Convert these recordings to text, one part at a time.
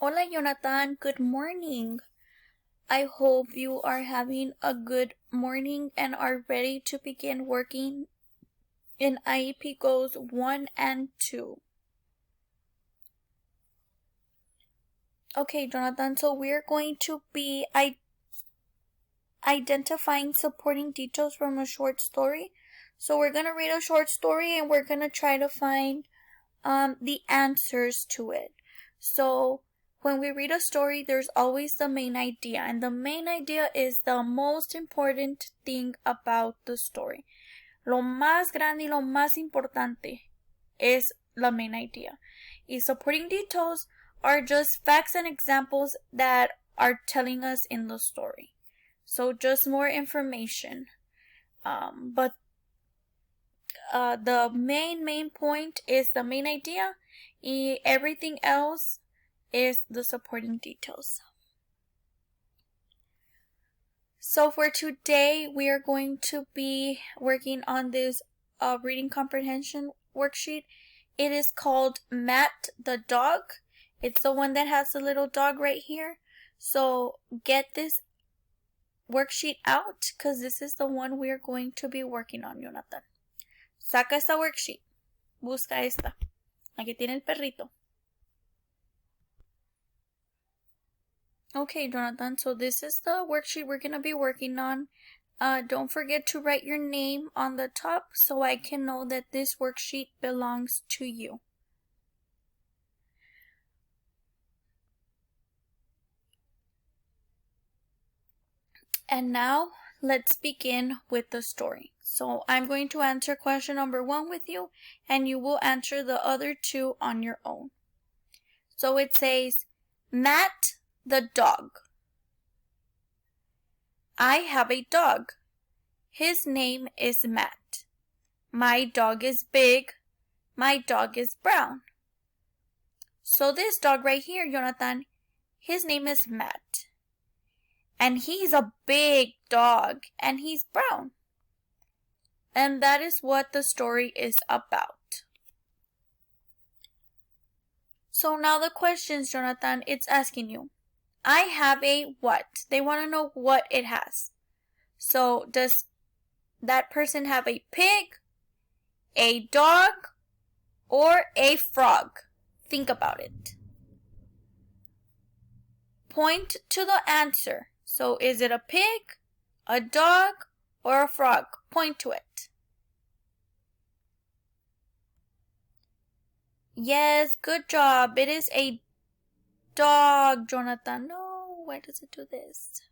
Hola, Jonathan. Good morning. I hope you are having a good morning and are ready to begin working in IEP Goals 1 and 2. Okay, Jonathan, so we're going to be identifying supporting details from a short story. So we're going to read a short story and we're going to try to find the answers to it. So when we read a story, there's always the main idea, and the main idea is the most important thing about the story. Lo más grande y lo más importante es la main idea. Y supporting details are just facts and examples that are telling us in the story. So just more information. But the main point is the main idea, and everything else is the supporting details. So for today, we are going to be working on this reading comprehension worksheet. It is called Matt the Dog. It's the one that has the little dog right here. So get this worksheet out because this is the one we are going to be working on, Jonathan. Saca esta worksheet. Busca esta. Aquí tiene el perrito. Okay, Jonathan, so this is the worksheet we're going to be working on. Don't forget to write your name on the top so I can know that this worksheet belongs to you. And now, let's begin with the story. So I'm going to answer question number 1 with you, and you will answer the other 2 on your own. So it says, Matt the dog. I have a dog. His name is Matt. My dog is big. My dog is brown. So this dog right here, Jonathan, his name is Matt. And he's a big dog, and he's brown. And that is what the story is about. So now the questions, Jonathan, it's asking you. I have a what? They want to know what it has. So does that person have a pig, a dog, or a frog? Think about it. Point to the answer. So is it a pig, a dog, or a frog? Point to it. Yes, good job. It is a dog, Jonathan. No, why does it do this?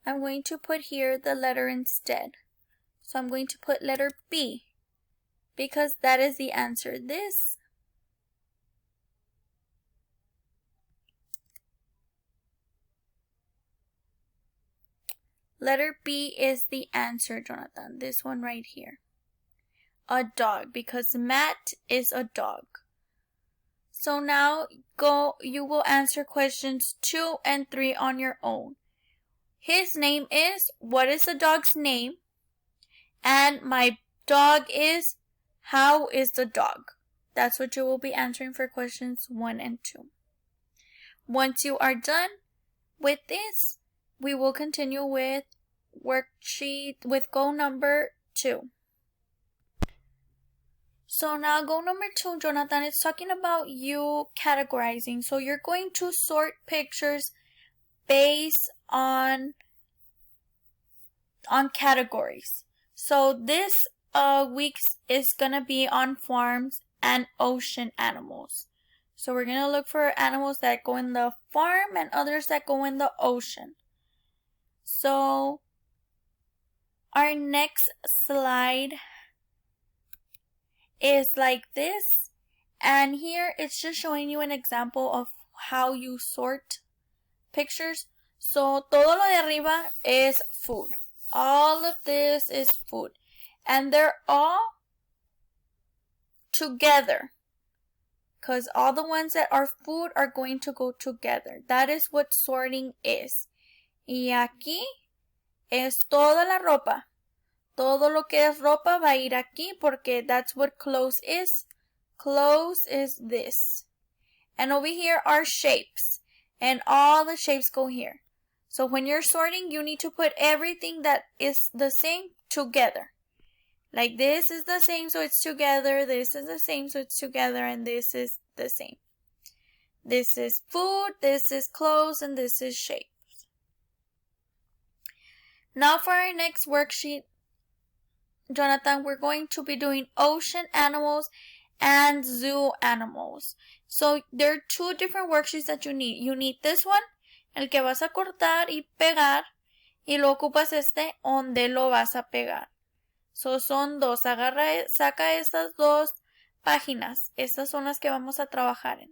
I'm going to put here the letter instead. So I'm going to put letter B because that is the answer. This letter B is the answer, Jonathan. This one right here. A dog, because Matt is a dog. So now you will answer questions 2 and 3 on your own. His name is, what is the dog's name? And my dog is, how is the dog? That's what you will be answering for questions 1 and 2. Once you are done with this, we will continue with worksheet with goal number 2. So now goal number 2, Jonathan, is talking about you categorizing. So you're going to sort pictures based on categories. So this week's is gonna be on farms and ocean animals. So we're gonna look for animals that go in the farm and others that go in the ocean. So our next slide is like this, and here it's just showing you an example of how you sort pictures. So todo lo de arriba is food. All of this is food, and they're all together because all the ones that are food are going to go together. That is what sorting is. Y aquí es toda la ropa. Todo lo que es ropa va a ir aquí porque that's what clothes is. Clothes is this. And over here are shapes. And all the shapes go here. So when you're sorting, you need to put everything that is the same together. Like this is the same, so it's together. This is the same, so it's together. And this is the same. This is food, this is clothes, and this is shapes. Now for our next worksheet, Jonathan, we're going to be doing ocean animals and zoo animals. So there are two different worksheets that you need. You need this one, el que vas a cortar y pegar, y lo ocupas este donde lo vas a pegar. So son dos. Saca estas dos páginas. Estas son las que vamos a trabajar en.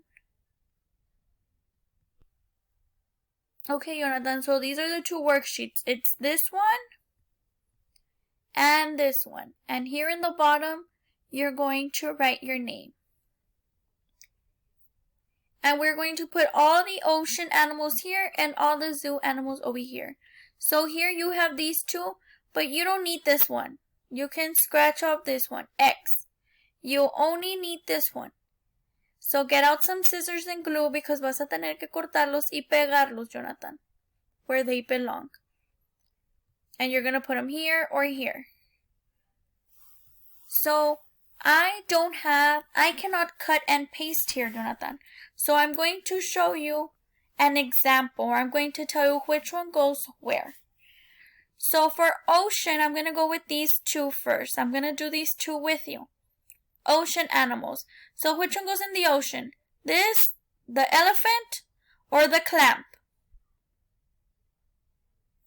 Okay, Jonathan, so these are the two worksheets. It's this one and this one. And here in the bottom, you're going to write your name. And we're going to put all the ocean animals here and all the zoo animals over here. So here you have these two, but you don't need this one. You can scratch off this one, X. You only need this one. So get out some scissors and glue because vas a tener que cortarlos y pegarlos, Jonathan, where they belong. And you're going to put them here or here. So I cannot cut and paste here, Jonathan. So I'm going to show you an example, or I'm going to tell you which one goes where. So for ocean, I'm going to go with these two first. I'm going to do these two with you. Ocean animals. So which one goes in the ocean? This, the elephant, or the clamp?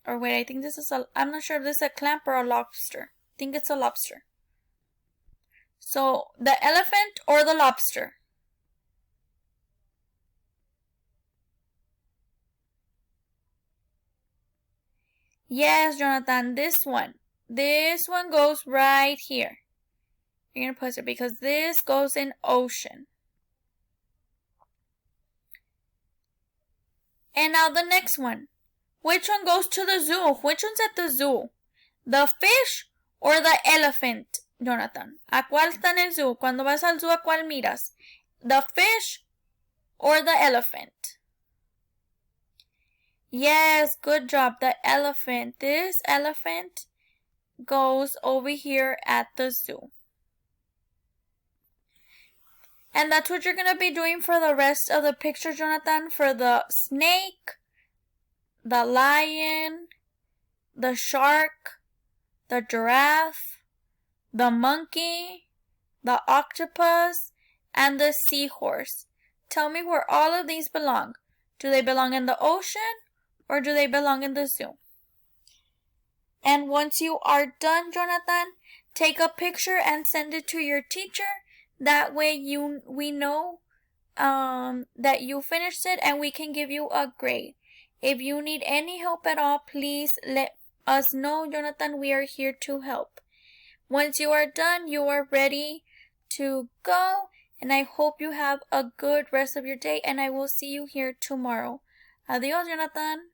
Or wait, I think this is I'm not sure if this is a clamp or a lobster. I think it's a lobster. So the elephant or the lobster? Yes, Jonathan, this one. This one goes right here. You're going to put it because this goes in ocean. And now the next one. Which one goes to the zoo? Which one's at the zoo? The fish or the elephant, Jonathan? ¿A cuál está en el zoo? Cuando vas al zoo, ¿a cuál miras? The fish or the elephant? Yes, good job. The elephant. This elephant goes over here at the zoo. And that's what you're going to be doing for the rest of the picture, Jonathan. For the snake, the lion, the shark, the giraffe, the monkey, the octopus, and the seahorse. Tell me where all of these belong. Do they belong in the ocean or do they belong in the zoo? And once you are done, Jonathan, take a picture and send it to your teacher. That way we know that you finished it and we can give you a grade. If you need any help at all, please let us know, Jonathan. We are here to help. Once you are done, you are ready to go. And I hope you have a good rest of your day. And I will see you here tomorrow. Adios, Jonathan.